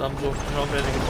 dann so schnell fertig ist.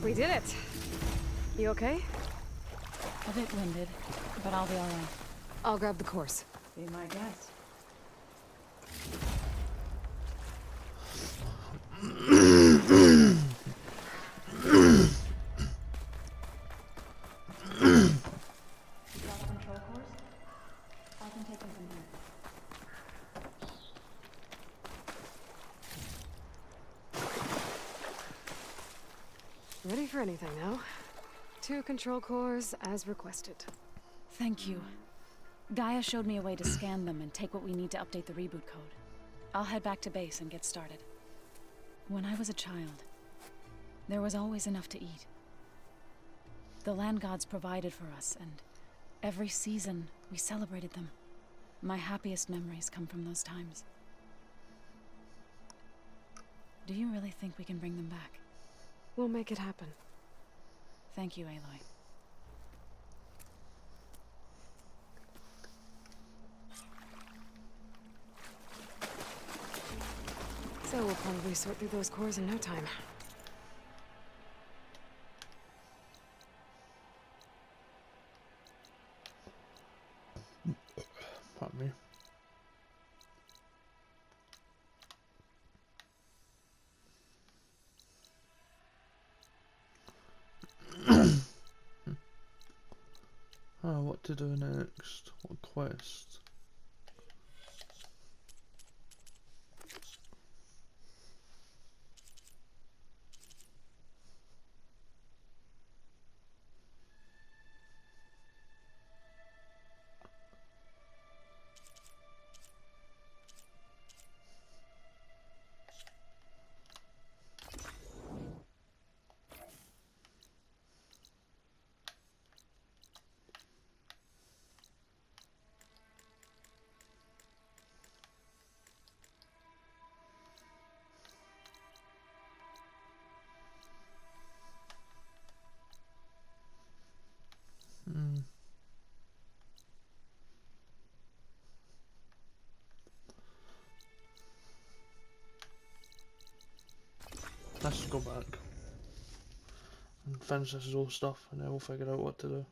We did it. You okay? A bit winded, but I'll be alright. I'll grab the course. Be my guest. Control course? I can take them from here. Ready for anything now. 2 control cores as requested. Thank you. Gaia showed me a way to scan them and take what we need to update the reboot code. I'll head back to base and get started. When I was a child, there was always enough to eat. The land gods provided for us, and every season we celebrated them. My happiest memories come from those times. Do you really think we can bring them back? We'll make it happen. Thank you, Aloy. So we'll probably sort through those cores in no time. Pardon me. What to do next? What quest? Let's just go back and finish this whole stuff, and then we'll figure out what to do.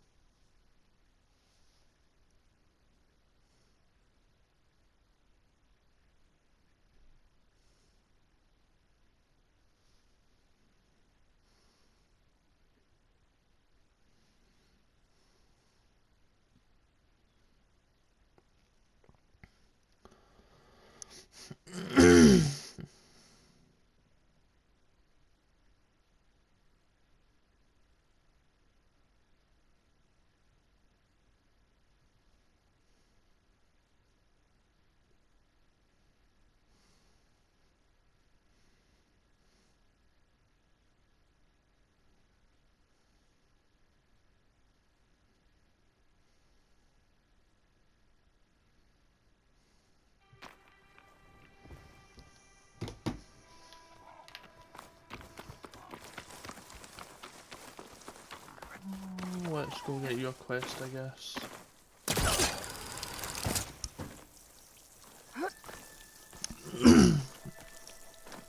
Let's go get your quest, I guess.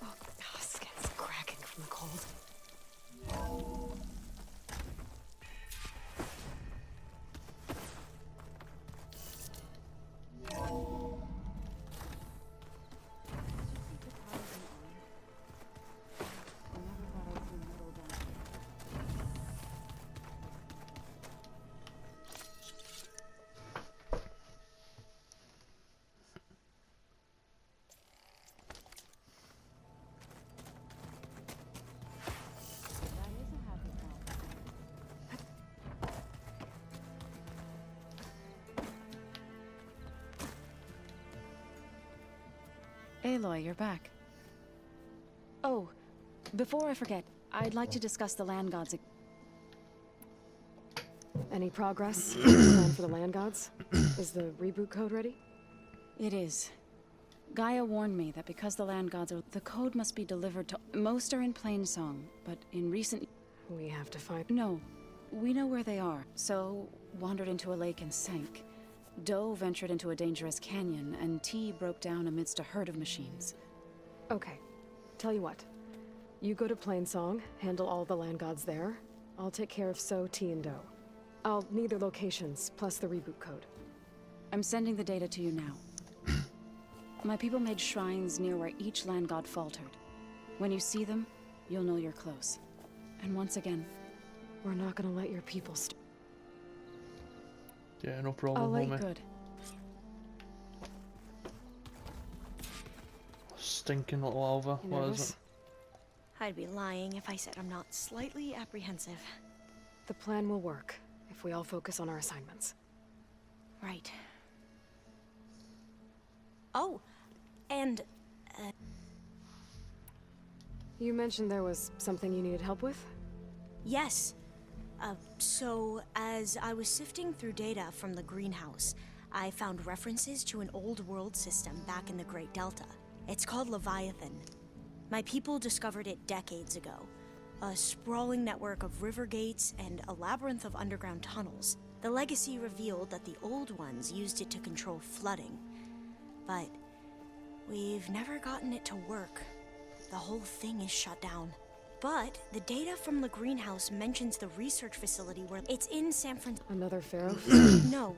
Oh, skin's cracking from the cold. Aloy, you're back. Oh, before I forget, I'd like to discuss the land gods. Any progress? Plan for the land gods? Is the reboot code ready? It is. Gaia warned me that because the land gods are, the code must be delivered to. Most are in Plainsong, but in recent. We have to find. No, we know where they are. So wandered into a lake and sank. Doe ventured into a dangerous canyon, and T broke down amidst a herd of machines. Okay. Tell you what. You go to Plainsong, handle all the land gods there. I'll take care of So, T, and Doe. I'll need their locations, plus the reboot code. I'm sending the data to you now. My people made shrines near where each land god faltered. When you see them, you'll know you're close. And once again, We're not gonna let your people Yeah, no problem, I'll let you homie. good. Stinking little Alva. You What is nervous? it? I'd be lying if I said I'm not slightly apprehensive. The plan will work, if we all focus on our assignments. Right. Oh, and You mentioned there was something you needed help with? yes. So as I was sifting through data from the greenhouse, I found references to an old world system back in the Great Delta. It's called Leviathan. My people discovered it decades ago. A sprawling network of river gates and a labyrinth of underground tunnels. The legacy revealed that the old ones used it to control flooding. But we've never gotten it to work. The whole thing is shut down. But the data from the greenhouse mentions the research facility where it's in San Francisco. Another pharaoh? No.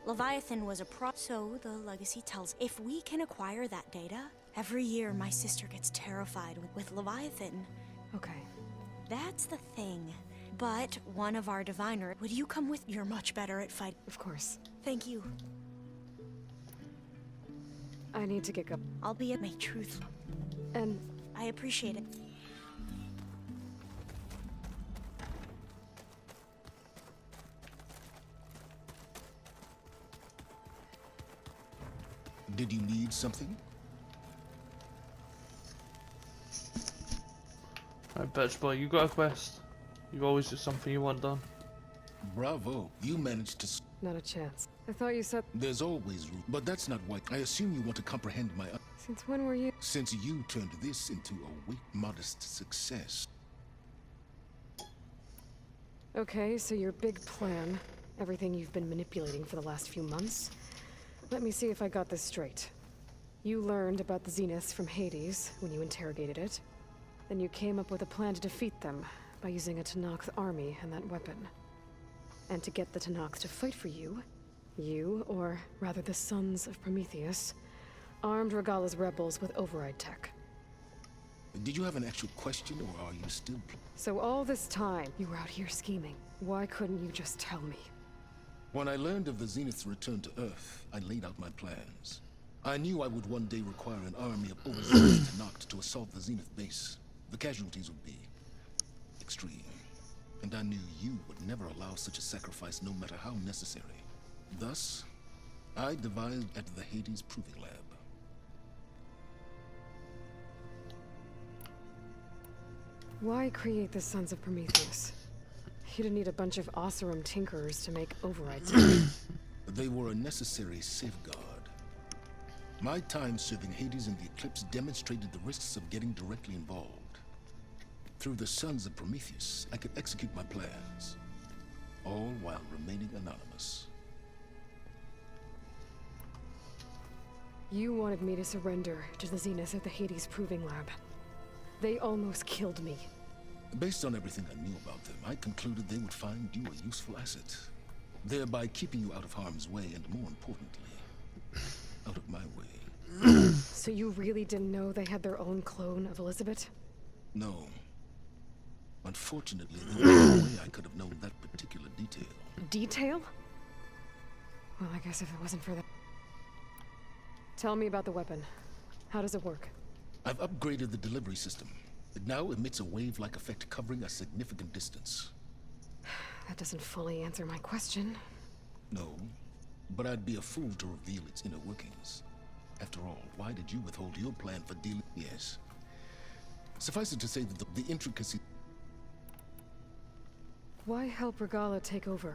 Leviathan was a so the legacy tells if we can acquire that data, every year my sister gets terrified with Leviathan. Okay. That's the thing. But one of our diviner, would you come with? You're much better at fight. Of course. Thank you. I need to get up. I'll be at my truth. And I appreciate it. Did you need something? Right, bitch boy, you got a quest. You always do something you want done. Bravo, you managed to. not a chance. I thought you said. There's always room, but that's not why. I assume you want to comprehend my. Since when were you? Since you turned this into a weak, modest success. Okay, so your big plan, everything you've been manipulating for the last few months. Let me see if I got this straight. You learned about the Zenith from Hades when you interrogated it. Then you came up with a plan to defeat them by using a Tenakth army and that weapon. And to get the Tenakth to fight for you, or rather the Sons of Prometheus, armed Regalla's rebels with override tech. Did you have an actual question, or are you still... So all this time, you were out here scheming. Why couldn't you just tell me? When I learned of the Zenith's return to Earth, I laid out my plans. I knew I would one day require an army of overzealous Tenakth to assault the Zenith base. The casualties would be extreme. And I knew you would never allow such a sacrifice, no matter how necessary. Thus, I devised at the Hades Proving Lab. Why create the Sons of Prometheus? You didn't need a bunch of Oseram tinkerers to make override tech. They were a necessary safeguard. My time serving Hades and the Eclipse demonstrated the risks of getting directly involved. Through the Sons of Prometheus, I could execute my plans, all while remaining anonymous. You wanted me to surrender to the Zenith at the Hades Proving Lab. They almost killed me. Based on everything I knew about them, I concluded they would find you a useful asset, thereby keeping you out of harm's way and, more importantly, out of my way. So you really didn't know they had their own clone of Elizabeth? No. Unfortunately, there was no way I could have known that particular detail. Detail? Well, I guess if it wasn't for that... Tell me about the weapon. How does it work? I've upgraded the delivery system. It now emits a wave-like effect covering a significant distance. That doesn't fully answer my question. No, but I'd be a fool to reveal its inner workings. After all, why did you withhold your plan for dealing? Yes. Suffice it to say that the intricacy... Why help Regalla take over?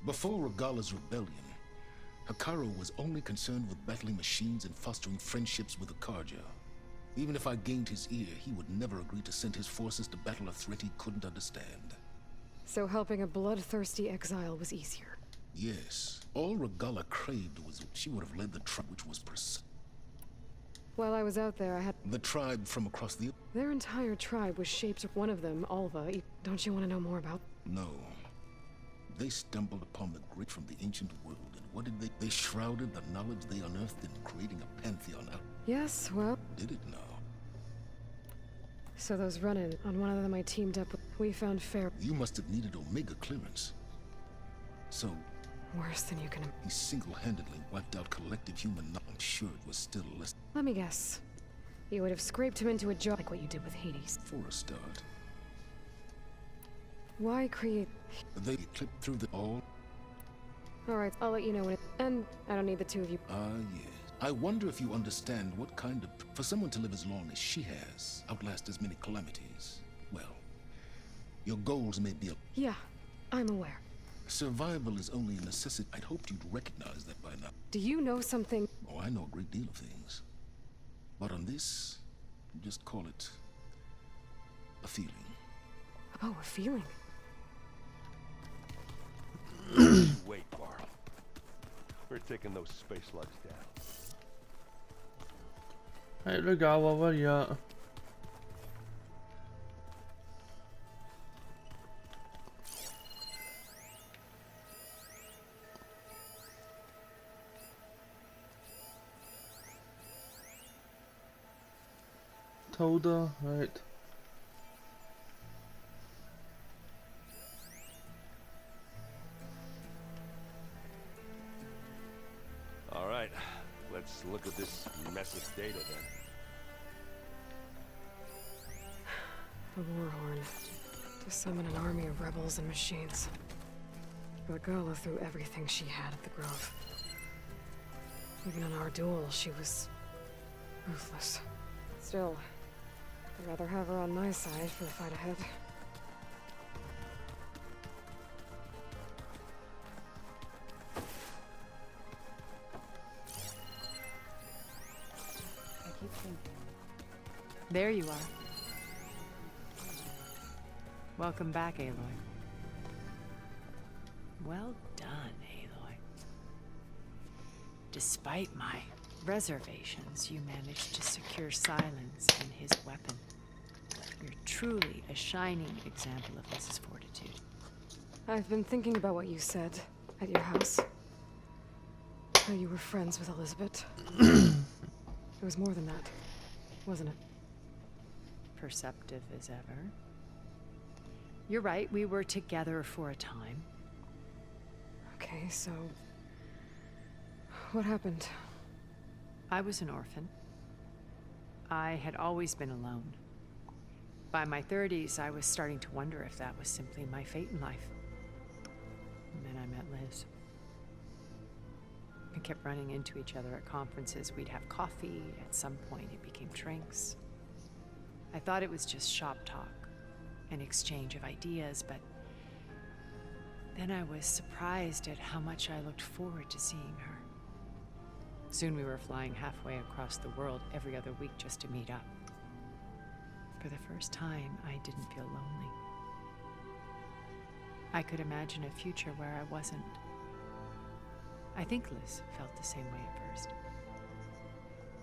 Before Regalla's rebellion, Hekarro was only concerned with battling machines and fostering friendships with the Carja. Even if I gained his ear, he would never agree to send his forces to battle a threat he couldn't understand. So helping a bloodthirsty exile was easier? Yes. All Regalla craved was she would have led the tribe, which was While I was out there, I had... the tribe from across the... Their entire tribe was shaped... One of them, Alva. Don't you want to know more about... No. They stumbled upon the grit from the ancient world, and what did they... They shrouded the knowledge they unearthed in creating a pantheon out... Yes, well... Did it now? So those run-in, on one of them I teamed up with... We found fair... You must have needed Omega clearance. So... Worse than you can... He single-handedly wiped out collective human knowledge. I'm sure it was still less... Let me guess. You would have scraped him into a jar like what you did with Hades. For a start. Why create... They clipped through the all... Alright, I'll let you know when it... And I don't need the two of you. Yes. I wonder if you understand what kind of... For someone to live as long as she has, outlast as many calamities, well, your goals may be... Yeah, I'm aware. Survival is only a necessity. I'd hoped you'd recognize that by now. Do you know something? Oh, I know a great deal of things. But on this, just call it... a feeling. Oh, a feeling. Wait, Barl. We're taking those space slugs down. Hey, Regalla, where you at? Toda, right. All right, let's look at this mess of data then. The Warhorn. To summon an army of rebels and machines. Regalla threw everything she had at the Grove. Even in our duel, she was... ruthless. Still, I'd rather have her on my side for the fight ahead. I keep thinking. There you are. Welcome back, Aloy. Well done, Aloy. Despite my reservations, you managed to secure Silence and his weapon. You're truly a shining example of Mrs. Fortitude. I've been thinking about what you said at your house. How you were friends with Elizabeth. It was more than that, wasn't it? Perceptive as ever. You're right, we were together for a time. Okay, so... what happened? I was an orphan. I had always been alone. By my 30s, I was starting to wonder if that was simply my fate in life. And then I met Liz. We kept running into each other at conferences. We'd have coffee. At some point, it became drinks. I thought it was just shop talk, an exchange of ideas, but then I was surprised at how much I looked forward to seeing her. Soon we were flying halfway across the world every other week just to meet up. For the first time, I didn't feel lonely. I could imagine a future where I wasn't. I think Liz felt the same way at first.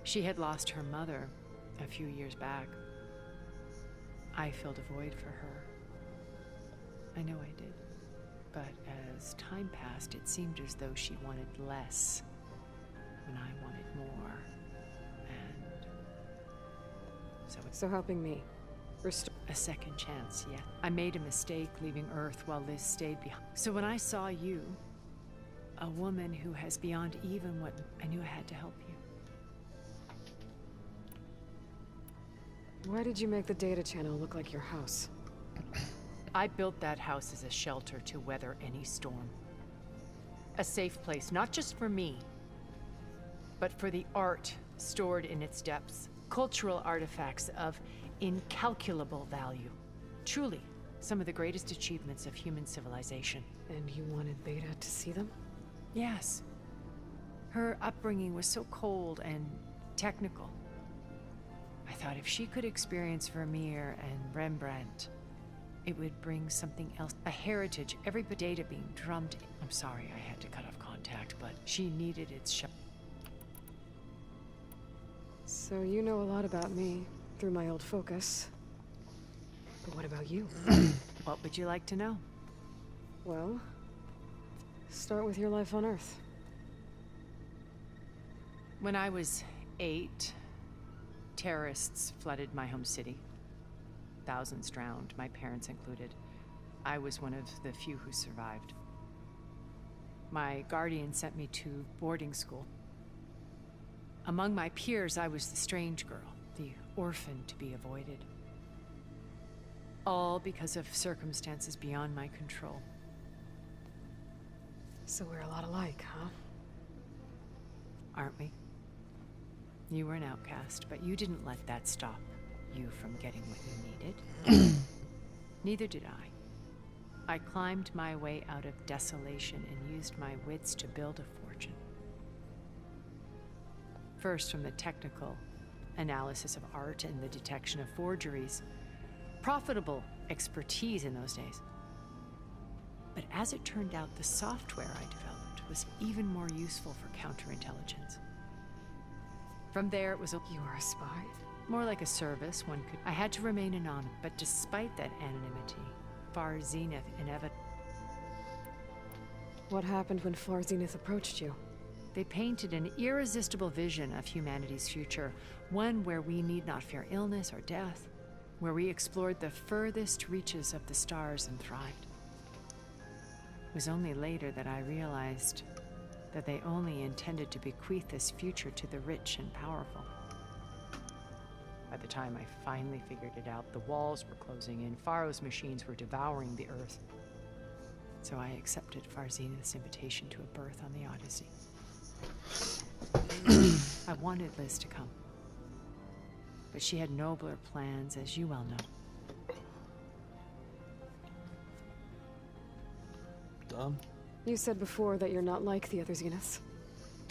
She had lost her mother a few years back. I filled a void for her. I know I did. But as time passed, it seemed as though she wanted less when I wanted more. And So helping me. a second chance, yeah. I made a mistake leaving Earth while Liz stayed behind. So when I saw you, a woman who has beyond even what I knew I had to help you. Why did you make the data channel look like your house? I built that house as a shelter to weather any storm. A safe place, not just for me, but for the art stored in its depths. Cultural artifacts of incalculable value. Truly, some of the greatest achievements of human civilization. And you wanted Beta to see them? Yes. Her upbringing was so cold and technical. I thought if she could experience Vermeer and Rembrandt, it would bring something else. A heritage, every data being drummed in. I'm sorry I had to cut off contact, but she needed its shot. So you know a lot about me through my old focus. But what about you? What would you like to know? Well, start with your life on Earth. When I was 8, terrorists flooded my home city. Thousands drowned, my parents included. I was one of the few who survived. My guardian sent me to boarding school. Among my peers, I was the strange girl, the orphan to be avoided. All because of circumstances beyond my control. So we're a lot alike, huh? Aren't we? You were an outcast, but you didn't let that stop you from getting what you needed. Neither did I. I climbed my way out of desolation and used my wits to build a fortune. First, from the technical analysis of art and the detection of forgeries. Profitable expertise in those days. But as it turned out, the software I developed was even more useful for counterintelligence. From there, it was You were a spy? more like a service one could. I had to remain anonymous, but despite that anonymity, Far Zenith inevitably. What happened when Far Zenith approached you? They painted an irresistible vision of humanity's future, one where we need not fear illness or death, where we explored the furthest reaches of the stars and thrived. It was only later that I realized that they only intended to bequeath this future to the rich and powerful. By the time I finally figured it out, the walls were closing in, Pharaoh's machines were devouring the Earth. So I accepted Far Zenith's invitation to a berth on the Odyssey. I wanted Liz to come, but she had nobler plans, as you well know. Dumb. You said before that you're not like the other Zeniths.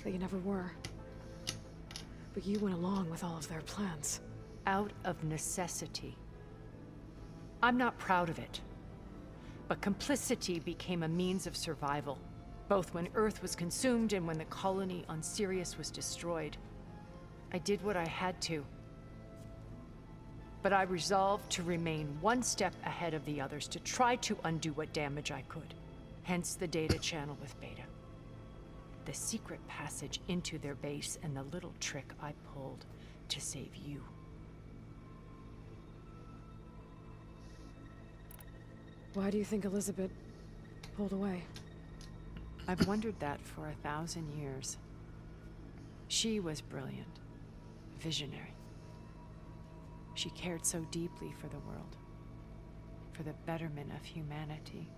That you never were. But you went along with all of their plans. Out of necessity. I'm not proud of it, but complicity became a means of survival, both when Earth was consumed and when the colony on Sirius was destroyed. I did what I had to. But I resolved to remain one step ahead of the others to try to undo what damage I could. Hence the data channel with Beta. The secret passage into their base and the little trick I pulled to save you. Why do you think Elizabeth pulled away? I've wondered that for 1,000 years. She was brilliant, visionary. She cared so deeply for the world, for the betterment of humanity.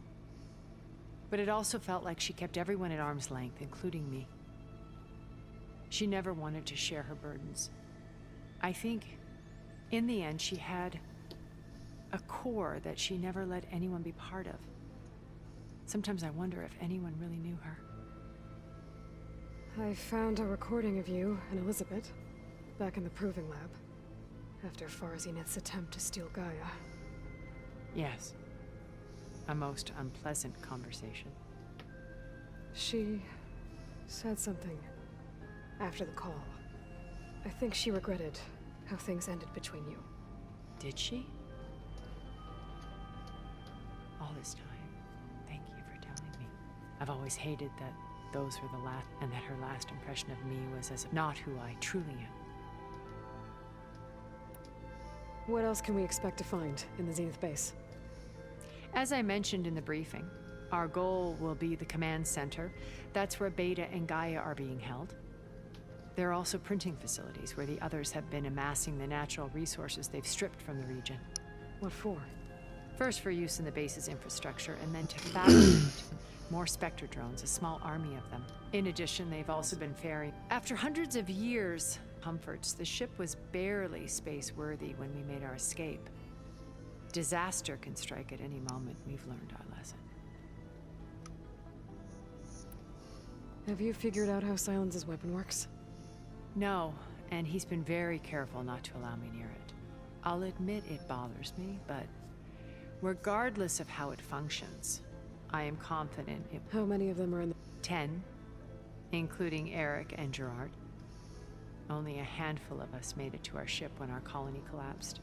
But it also felt like she kept everyone at arm's length, including me. She never wanted to share her burdens. I think, in the end, she had a core that she never let anyone be part of. Sometimes I wonder if anyone really knew her. I found a recording of you and Elizabeth back in the Proving Lab after Far Zenith's attempt to steal Gaia. Yes. A most unpleasant conversation. She said something after the call. I think she regretted how things ended between you. Did she? All this time, thank you for telling me. I've always hated that those were the last, and that her last impression of me was as not who I truly am. What else can we expect to find in the Zenith base? As I mentioned in the briefing, our goal will be the command center. That's where Beta and Gaia are being held. There are also printing facilities where the others have been amassing the natural resources they've stripped from the region. What for? First for use in the base's infrastructure, and then to fabricate more Spectre drones, a small army of them. In addition, they've also been ferrying. After hundreds of years, comforts, the ship was barely space-worthy when we made our escape. Disaster can strike at any moment. We've learned our lesson. Have you figured out how Silence's weapon works? No, and he's been very careful not to allow me near it. I'll admit it bothers me, but regardless of how it functions, I am confident it... How many of them are in the... 10, including Eric and Gerard. Only a handful of us made it to our ship when our colony collapsed.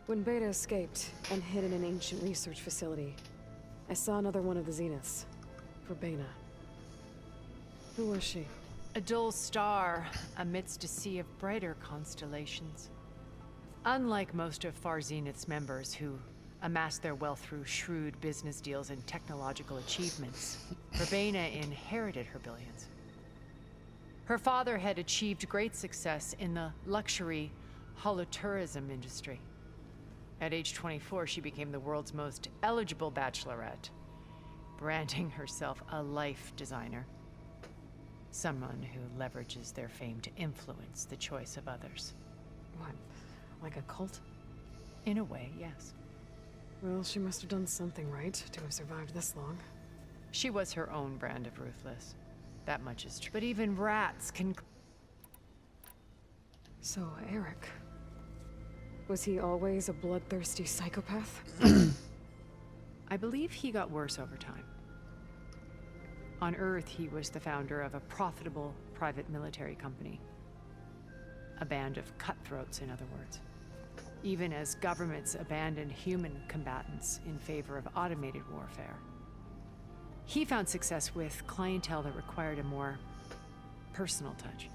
When Beta escaped and hid in an ancient research facility, I saw another one of the Zeniths. Verbena. Who was she? A dull star amidst a sea of brighter constellations. Unlike most of Far Zenith's members who amassed their wealth through shrewd business deals and technological achievements, Verbena inherited her billions. Her father had achieved great success in the luxury holotourism industry. At age 24, she became the world's most eligible bachelorette, branding herself a life designer. Someone who leverages their fame to influence the choice of others. What? Like a cult? In a way, yes. Well, she must have done something right to have survived this long. She was her own brand of ruthless. That much is true. But even rats can... So, Eric... was he always a bloodthirsty psychopath? I believe he got worse over time. On Earth, he was the founder of a profitable private military company. A band of cutthroats, in other words. Even as governments abandoned human combatants in favor of automated warfare. He found success with clientele that required a more personal touch.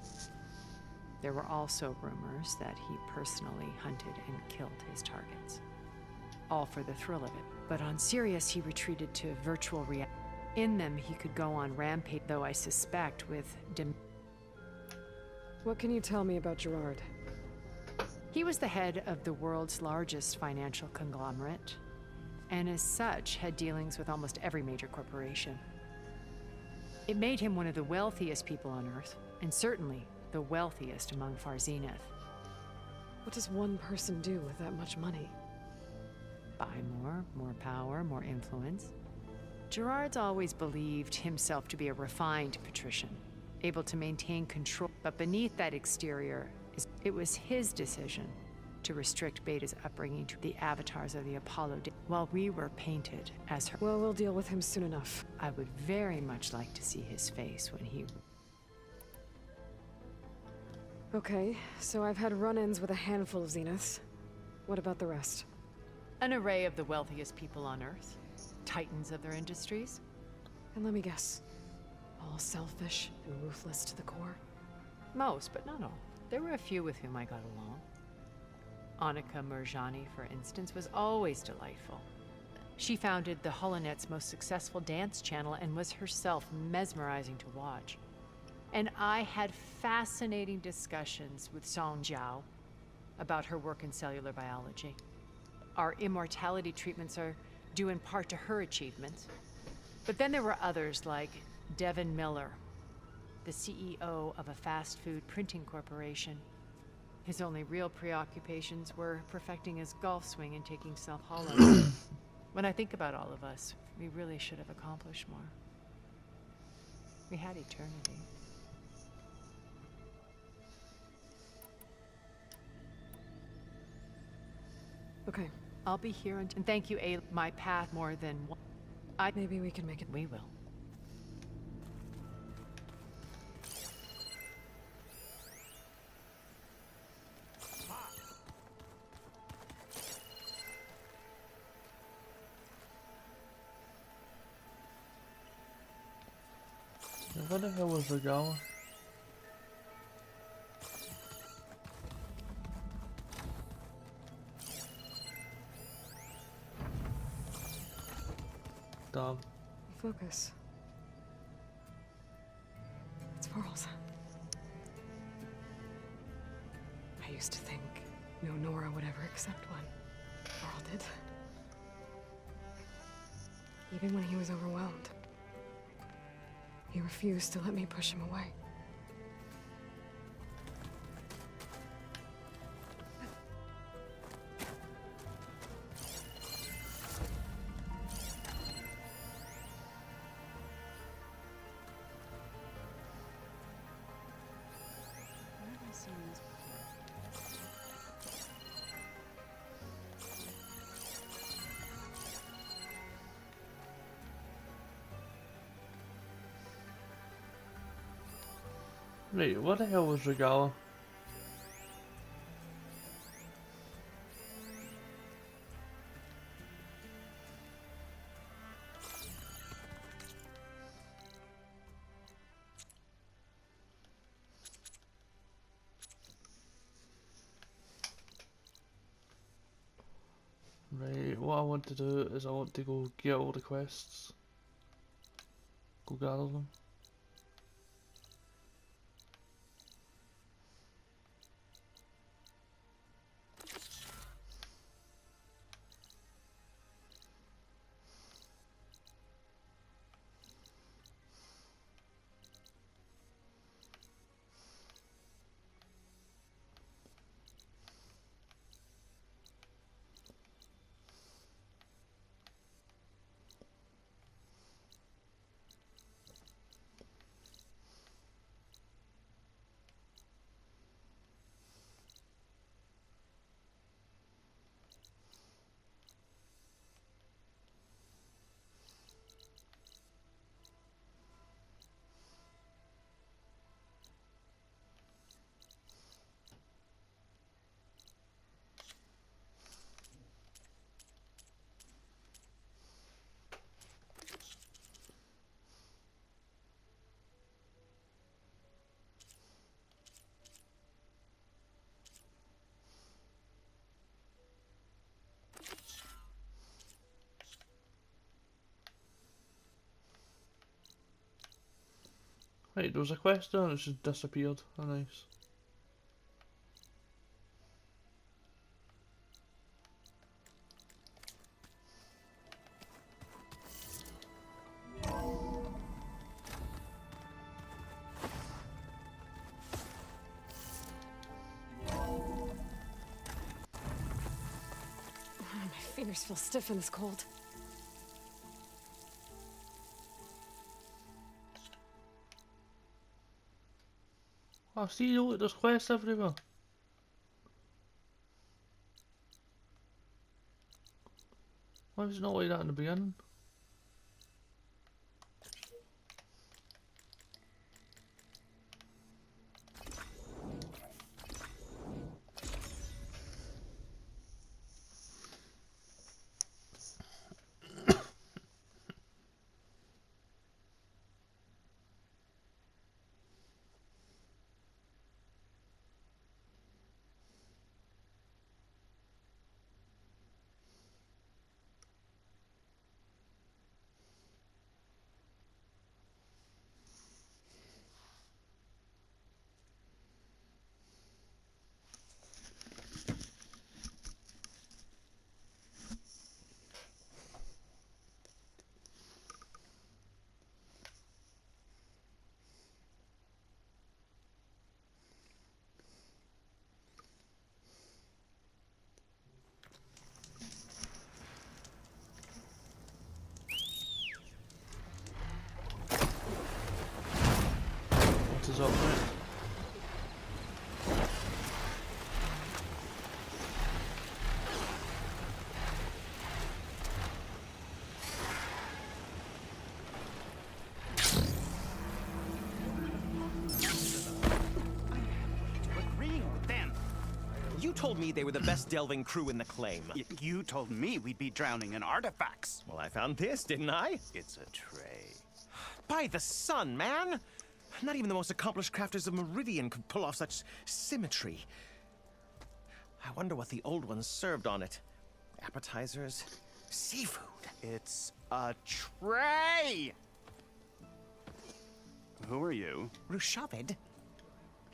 There were also rumors that he personally hunted and killed his targets. All for the thrill of it. But on Sirius, he retreated to virtual reality. In them, he could go on rampage, though I suspect with What can you tell me about Gerard? He was the head of the world's largest financial conglomerate, and as such, had dealings with almost every major corporation. It made him one of the wealthiest people on Earth, and certainly the wealthiest among Far Zenith. What does one person do with that much money? Buy more power, more influence. Gerard's always believed himself to be a refined patrician, able to maintain control, but beneath that exterior, it was his decision to restrict Beta's upbringing to the avatars of the Apollo, while we were painted as her. Well, we'll deal with him soon enough. I would very much like to see his face when he... Okay, so I've had run-ins with a handful of Zeniths. What about the rest? An array of the wealthiest people on Earth. Titans of their industries. And let me guess, all selfish and ruthless to the core? Most, but not all. There were a few with whom I got along. Annika Murjani, for instance, was always delightful. She founded the Holonet's most successful dance channel and was herself mesmerizing to watch. And I had fascinating discussions with Song Jiao about her work in cellular biology. Our immortality treatments are due in part to her achievements. But then there were others like Devin Miller, the CEO of a fast food printing corporation. His only real preoccupations were perfecting his golf swing and taking self-hollows. When I think about all of us, we really should have accomplished more. We had eternity. Okay, I'll be here and thank you, A. My path more than one. maybe we can make it. We will. Where the hell was Regalia? Damn. Focus. It's Varl's. I used to think no Nora would ever accept one. Varl did. Even when he was overwhelmed. He refused to let me push him away. Where have I seen this before? Right, what the hell was Regalia? Right, what I want to do is I want to go get all the quests. Go gather them. Right, there was a quest there and it just disappeared. Oh, nice. My fingers feel stiff in this cold. Oh, see, look, there's quests everywhere. Why was it not like that in the beginning? What's up, mate? Agreeing with them. You told me they were the best delving crew in the claim. You told me we'd be drowning in artifacts. Well, I found this, didn't I? It's a tray. By the sun, man! Not even the most accomplished crafters of Meridian could pull off such symmetry. I wonder what the old ones served on it. Appetizers? Seafood? It's a tray! Who are you? Rushavid?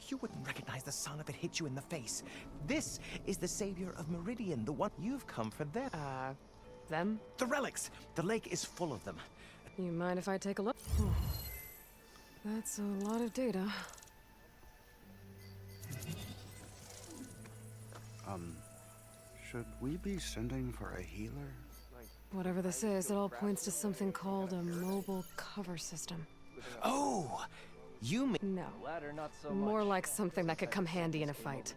You wouldn't recognize the sun if it hit you in the face. This is the savior of Meridian, the one you've come for them. Them? The relics! The lake is full of them. You mind if I take a look? Oh. That's a lot of data. Should we be sending for a healer? Whatever this is, it all points to something called a mobile cover system. Oh! You mean... No. More like something that could come handy in a fight.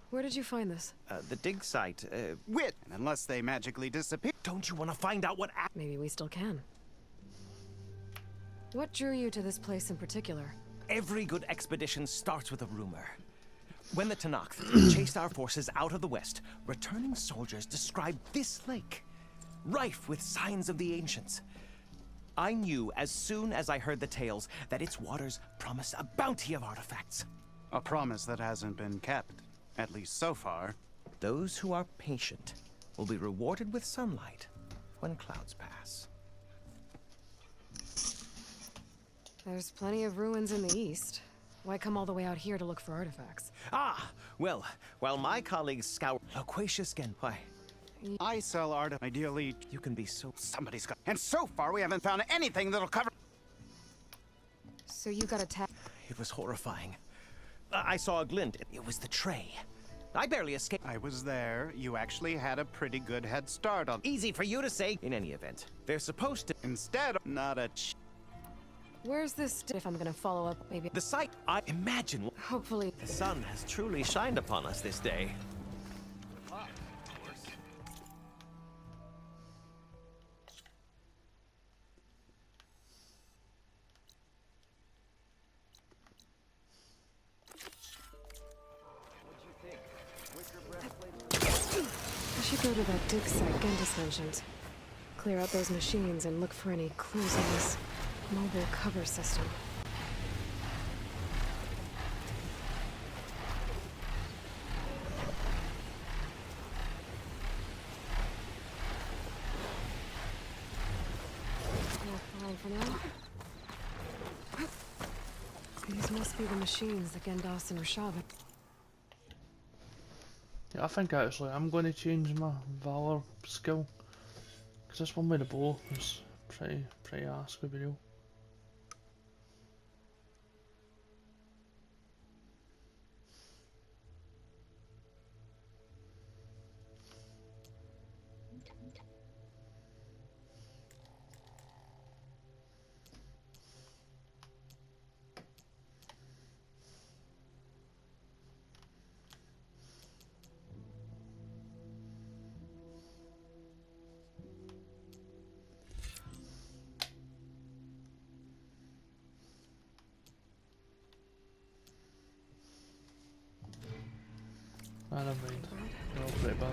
Where did you find this? the dig site, Wit! And unless they magically disappear. Don't you want to find out what... Maybe we still can. What drew you to this place in particular? Every good expedition starts with a rumor. When the Tenakth chased our forces out of the west, returning soldiers described this lake, rife with signs of the ancients. I knew as soon as I heard the tales that its waters promised a bounty of artifacts. A promise that hasn't been kept, at least so far. Those who are patient will be rewarded with sunlight when clouds pass. There's plenty of ruins in the east. Why come all the way out here to look for artifacts? Ah, well, while my colleagues scour Aquatius Genpai, I sell art, ideally, you can be so... somebody's got. And so far, we haven't found anything that'll cover. So you got a tag? It was horrifying. I saw a glint. It was the tray. I barely escaped. I was there. You actually had a pretty good head start on. Easy for you to say. In any event, they're supposed to... Instead, not a Where's this if I'm gonna follow up, maybe? The site, I imagine... Hopefully. The sun has truly shined upon us this day. I should go to that dig site Gentis mentioned. Clear out those machines and look for any clues in this mobile cover system. Fine for now. These must be the machines that Gendas and Rushavid. Yeah, I think actually I'm going to change my Valor skill. Because this one with the bow is pretty ass, to be real. Ah, never mind. They're all pretty bad.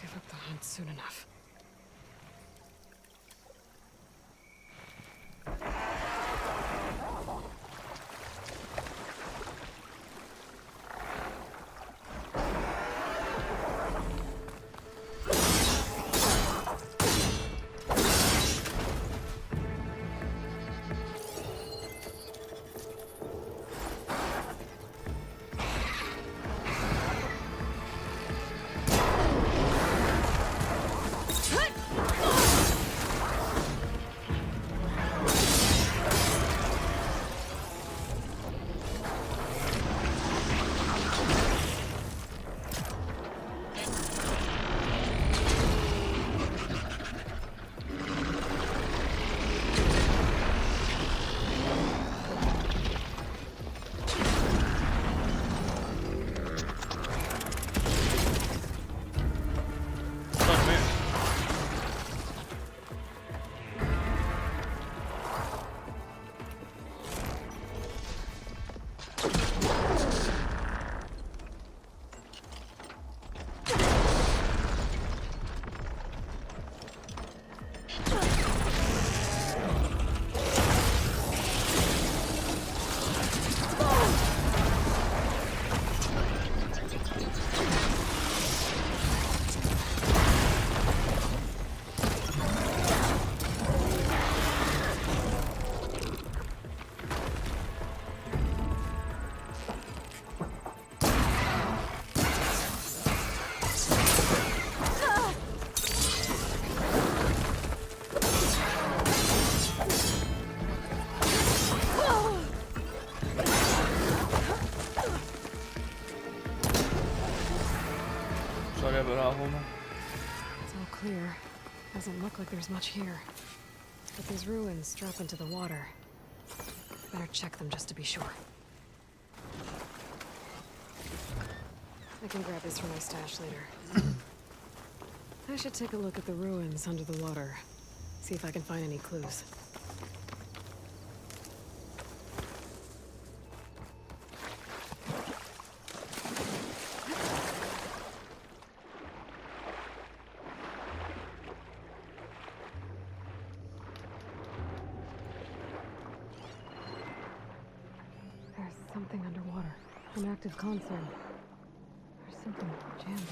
Give up the hunt soon enough. go that hole now. It's all clear. Doesn't look like there's much here. But these ruins drop into the water. Better check them just to be sure. I can grab this for my stash later. I should take a look at the ruins under the water. See if I can find any clues. There's something underwater. An active console. There's something jammed in it.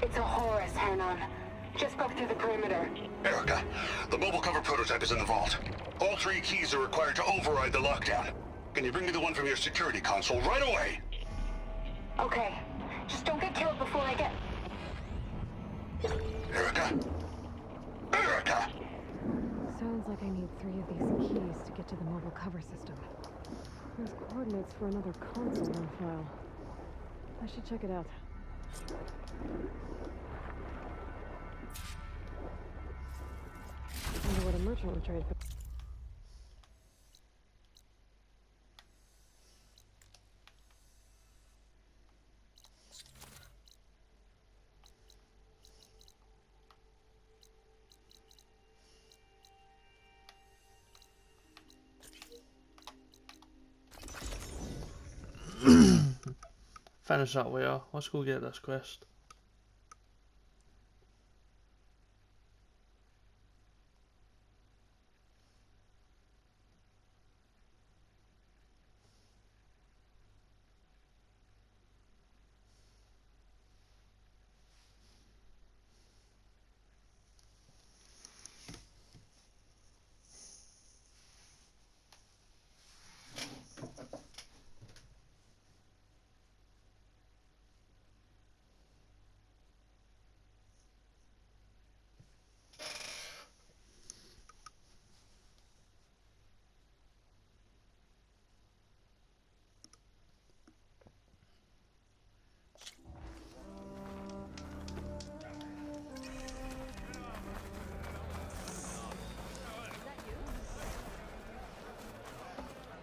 It's a Horus, Hernon. Just broke through the perimeter. Erica, the mobile cover prototype is in the vault. All 3 keys are required to override the lockdown. Can you bring me the one from your security console right away? Okay. Just don't get killed before I get... Erica? Erica! Sounds like I need 3 of these keys to get to the mobile cover system. There's coordinates for another console on file. I should check it out. Wonder what a merchant would trade for. Finish that way, let's go get this quest.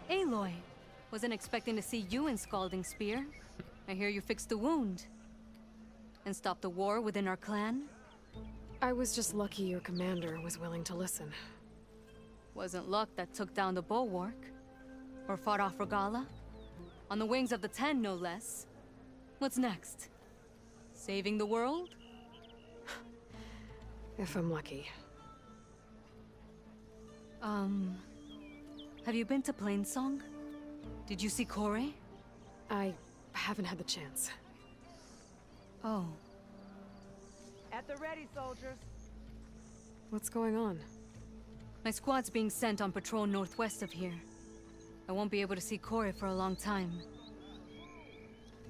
Aloy, wasn't expecting to see you in Scalding Spear. I hear you fixed the wound. And stopped the war within our clan? I was just lucky your commander was willing to listen. Wasn't luck that took down the Bulwark. Or fought off Regala. On the wings of the Ten, no less. What's next? Saving the world? If I'm lucky. Have you been to Plainsong? Did you see Corey? I haven't had the chance. Oh. At the ready, soldiers. What's going on? My squad's being sent on patrol northwest of here. I won't be able to see Corey for a long time.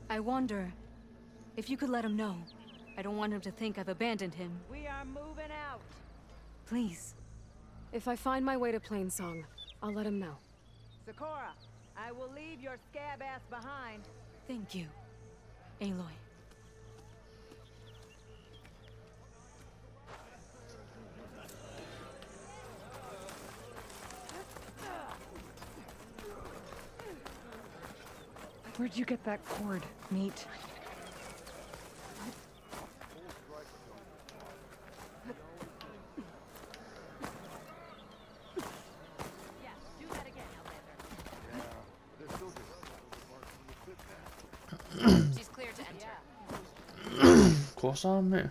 I wonder if you could let him know. I don't want him to think I've abandoned him. We are moving out. Please. If I find my way to Plainsong, I'll let him know. Sakura, I will leave your scab ass behind. Thank you, Aloy. Where'd you get that cord, Neat? She's clear to enter. course I am, mate.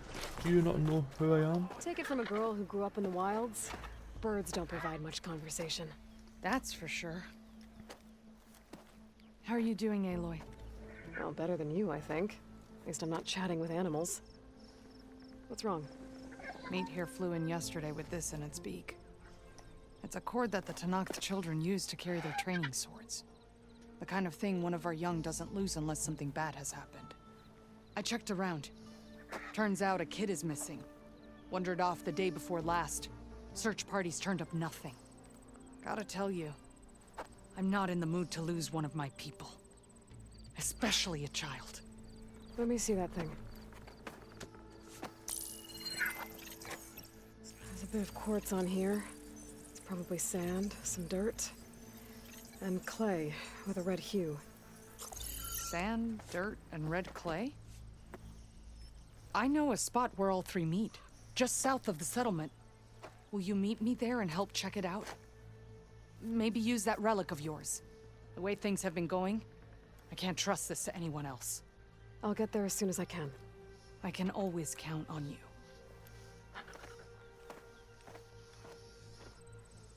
Do you not know who I am? Take it from a girl who grew up in the wilds. Birds don't provide much conversation. That's for sure. How are you doing, Aloy? Well, better than you, I think. At least I'm not chatting with animals. What's wrong? Meat here flew in yesterday with this in its beak. It's a cord that the Tenakth children use to carry their training swords. The kind of thing one of our young doesn't lose unless something bad has happened. I checked around. Turns out a kid is missing. Wandered off the day before last. Search parties turned up nothing. Gotta tell you, I'm not in the mood to lose one of my people. Especially a child. Let me see that thing. There's a bit of quartz on here. It's probably sand, some dirt, and clay with a red hue. Sand, dirt, and red clay? I know a spot where all three meet, just south of the settlement. Will you meet me there and help check it out? Maybe use that relic of yours. The way things have been going, I can't trust this to anyone else. I'll get there as soon as I can. I can always count on you.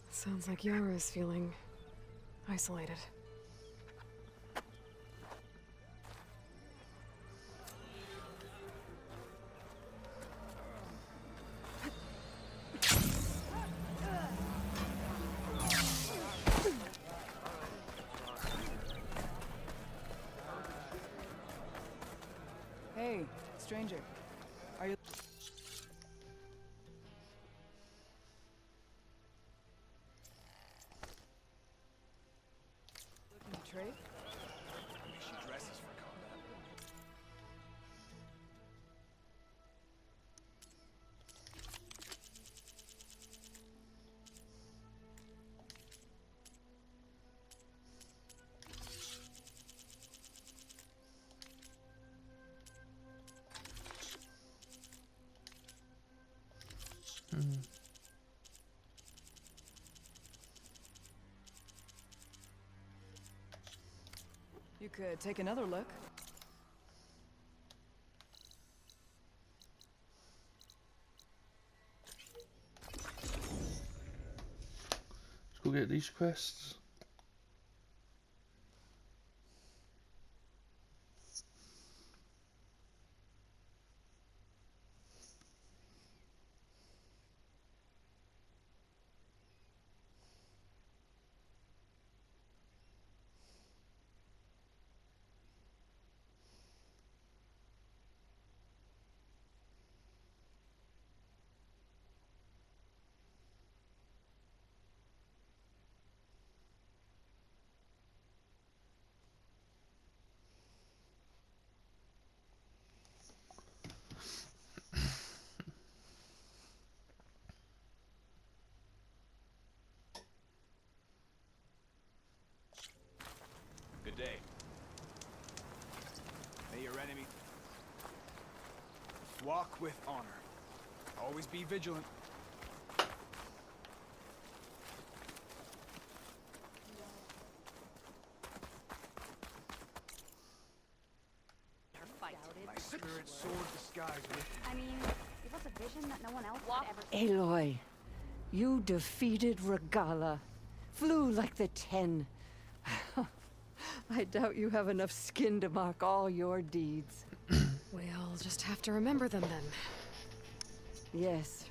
Sounds like Yara is feeling isolated. Hey, stranger. Are you... looking to trade? She dresses for combat. You could take another look. Let's go get these quests. Good day. May your enemy walk with honor. Always be vigilant. My spirit sword disguised with me. I mean, give us a vision that no one else would ever. Aloy, you defeated Regalla. Flew like the 10. I doubt you have enough skin to mark all your deeds. We'll just have to remember them then. Yes.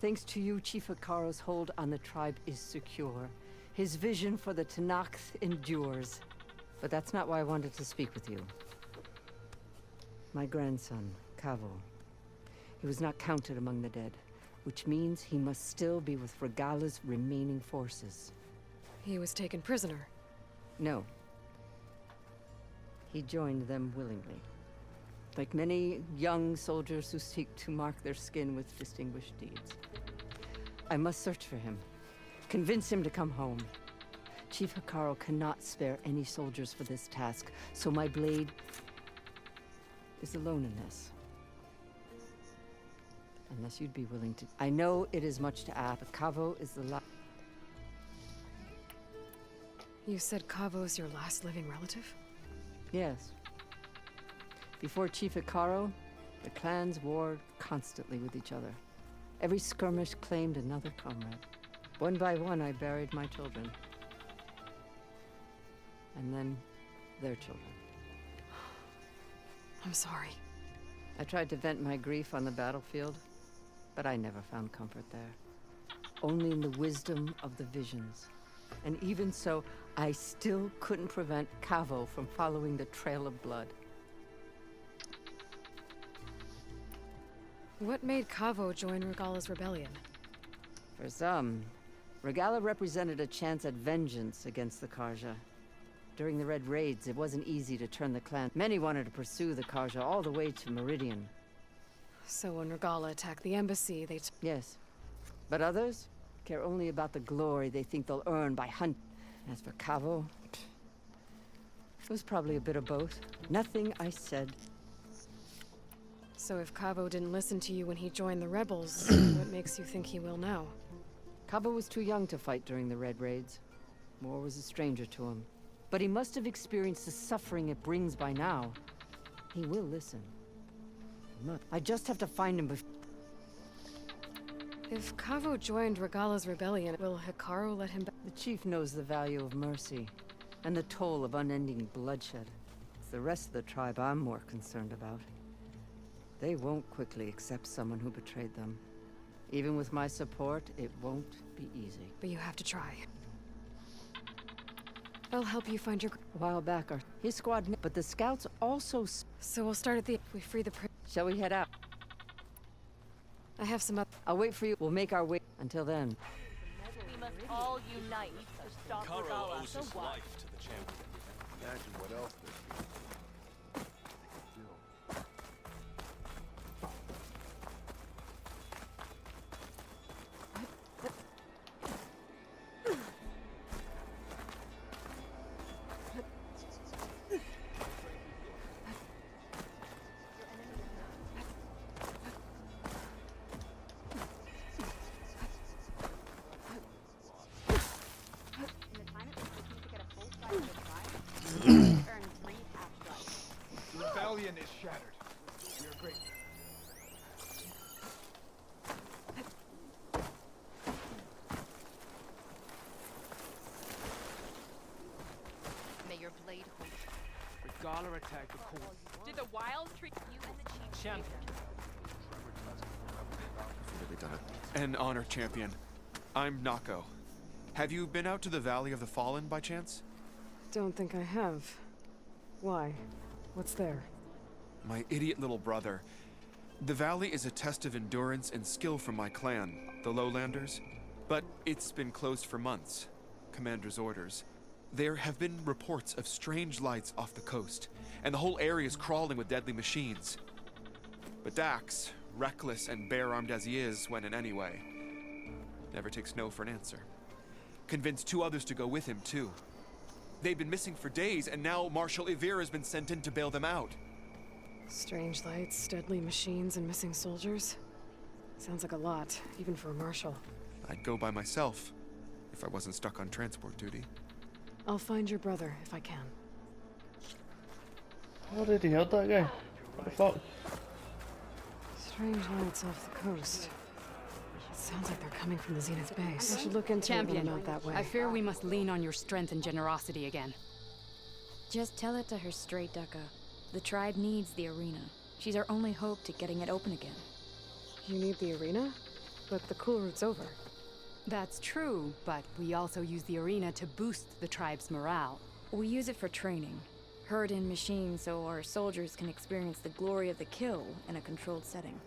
Thanks to you, Chief Hekarro's hold on the tribe is secure. His vision for the Tenakth endures. But that's not why I wanted to speak with you. My grandson, Kavo. He was not counted among the dead, which means he must still be with Regalla's remaining forces. He was taken prisoner. No. He joined them willingly. Like many young soldiers who seek to mark their skin with distinguished deeds. I must search for him. Convince him to come home. Chief Hekarro cannot spare any soldiers for this task, so my blade is alone in this. Unless you'd be willing to... I know it is much to ask, but Kavo is the last... You said Kavo's your last living relative? Yes. Before Chief Hekarro, The clans warred constantly with each other. Every skirmish claimed another comrade. One by one, I buried my children. And then their children. I'm sorry. I tried to vent my grief on the battlefield, but I never found comfort there. Only in the wisdom of the visions. And even so, I still couldn't prevent Cavo from following the trail of blood. What made Cavo join Regala's rebellion? For some, Regala represented a chance at vengeance against the Carja. During the Red Raids, it wasn't easy to turn the clan. Many wanted to pursue the Carja all the way to Meridian. So when Regala attacked the embassy, they Yes. But others care only about the glory they think they'll earn by hunt. As for Cavo, it was probably a bit of both. Nothing I said. So if Cavo didn't listen to you when he joined the rebels, what makes you think he will now? Cavo was too young to fight during the Red Raids. War was a stranger to him. But he must have experienced the suffering it brings by now. He will listen. I just have to find him before... If Cavo joined Regala's rebellion, will Hekarro let him back? The chief knows the value of mercy, and the toll of unending bloodshed. It's the rest of the tribe I'm more concerned about. They won't quickly accept someone who betrayed them. Even with my support, it won't be easy. But you have to try. I'll help you find your... A while back, his squad... But the scouts also... So we'll start at the... We free the... Shall we head out? I have some up... I'll wait for you. We'll make our way. Until then. We must all unite to stop Regala. Owes his life to the champion. Imagine what else this The rebellion is shattered. We are grateful. May your blade hold. Regala attacked the core. Did the wild treat you and the chief? Champion. An honor, champion. I'm Nako. Have you been out to the Valley of the Fallen by chance? Don't think I have. Why? What's there? My idiot little brother. The valley is a test of endurance and skill from my clan, the Lowlanders. But it's been closed for months. Commander's orders. There have been reports of strange lights off the coast, and the whole area is crawling with deadly machines. But Dax, reckless and bare-armed as he is when in any way, never takes no for an answer. Convinced 2 others to go with him, too. They've been missing for days, and now Marshal Ivir has been sent in to bail them out. Strange lights, deadly machines, and missing soldiers? Sounds like a lot, even for a marshal. I'd go by myself, if I wasn't stuck on transport duty. I'll find your brother, if I can. How did he hurt that guy? What the fuck? Strange lights off the coast. It sounds like they're coming from the Zenith base. I should look into it when I'm out that way. I fear we must lean on your strength and generosity again. Just tell it to her straight, Ducka. The tribe needs the arena. She's our only hope to getting it open again. You need the arena? But the cool route's over. That's true, but we also use the arena to boost the tribe's morale. We use it for training. Herd in machines so our soldiers can experience the glory of the kill in a controlled setting.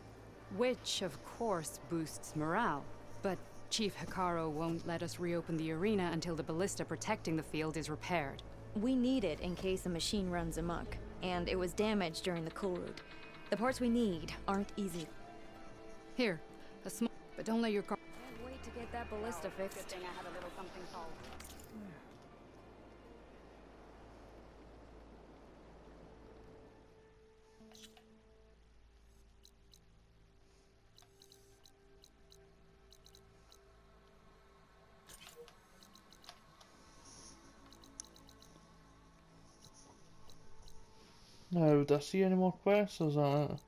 Which, of course, boosts morale. But Chief Hekarro won't let us reopen the arena until the ballista protecting the field is repaired. We need it in case a machine runs amok, and it was damaged during the cool route. The parts we need aren't easy. Here, a small... But don't let your car... Can't wait to get that ballista fixed. Good thing I have a little something called. Now, did I see any more quests or is that it?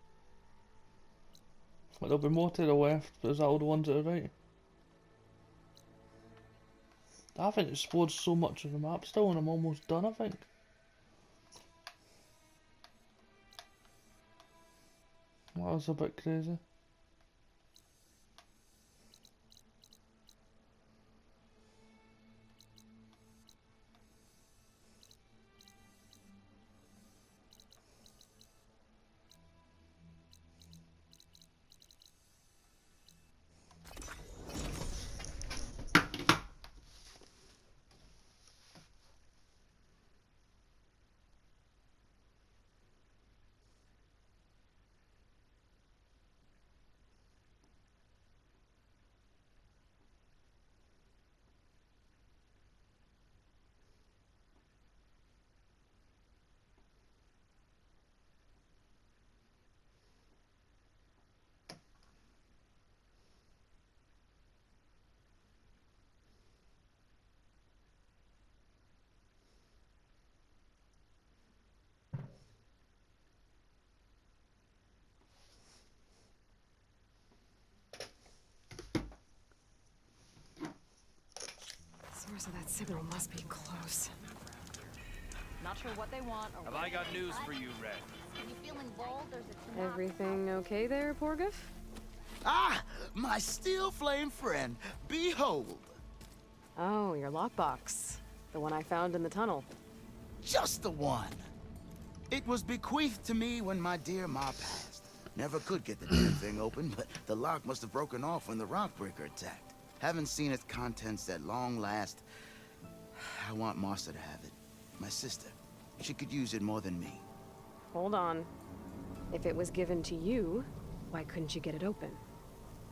But there'll be more to the left, but is that all the ones that are right? I haven't explored so much of the map still, and I'm almost done, I think. That was a bit crazy. Source of that signal must be close. Not sure what they want or Have I got news for you, Red? You feeling bold? There's a Everything okay there, Porgif? Ah, my steel flame friend, behold. Oh, your lockbox. The one I found in the tunnel. Just the one. It was bequeathed to me when my dear ma passed. Never could get the damn thing open, but the lock must have broken off when the Rockbreaker attacked. Haven't seen its contents at long last. I want Martha to have it. My sister. She could use it more than me. Hold on. If it was given to you, why couldn't you get it open?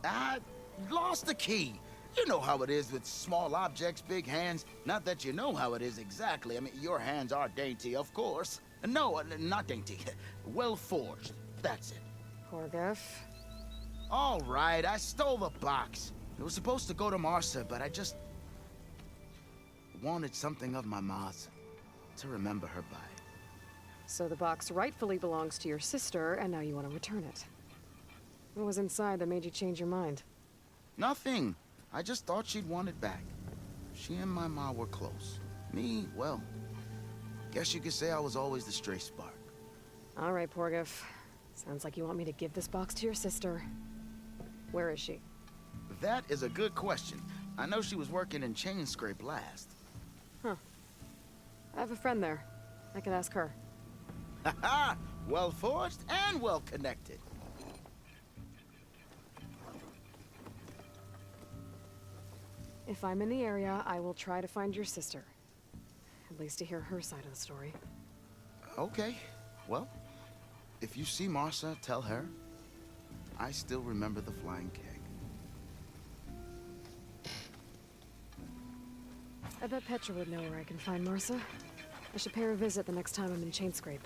I lost the key. You know how it is with small objects, big hands. Not that you know how it is exactly. I mean, your hands are dainty, of course. No, not dainty. Well forged. That's it. Porgif. All right, I stole the box. It was supposed to go to Martha, but I just wanted something of my ma's to remember her by. So the box rightfully belongs to your sister, and now you want to return it. What was inside that made you change your mind? Nothing. I just thought she'd want it back. She and my ma were close. Me, well, guess you could say I was always the stray spark. All right, Porgif. Sounds like you want me to give this box to your sister. Where is she? That is a good question. I know she was working in Chainscrape last. Huh. I have a friend there. I could ask her. Ha-ha! Well forged and well connected. If I'm in the area, I will try to find your sister. At least to hear her side of the story. Okay. Well, if you see Martha, tell her I still remember the flying keg. I bet Petra would know where I can find Martha. I should pay her a visit the next time I'm in Chainscrape.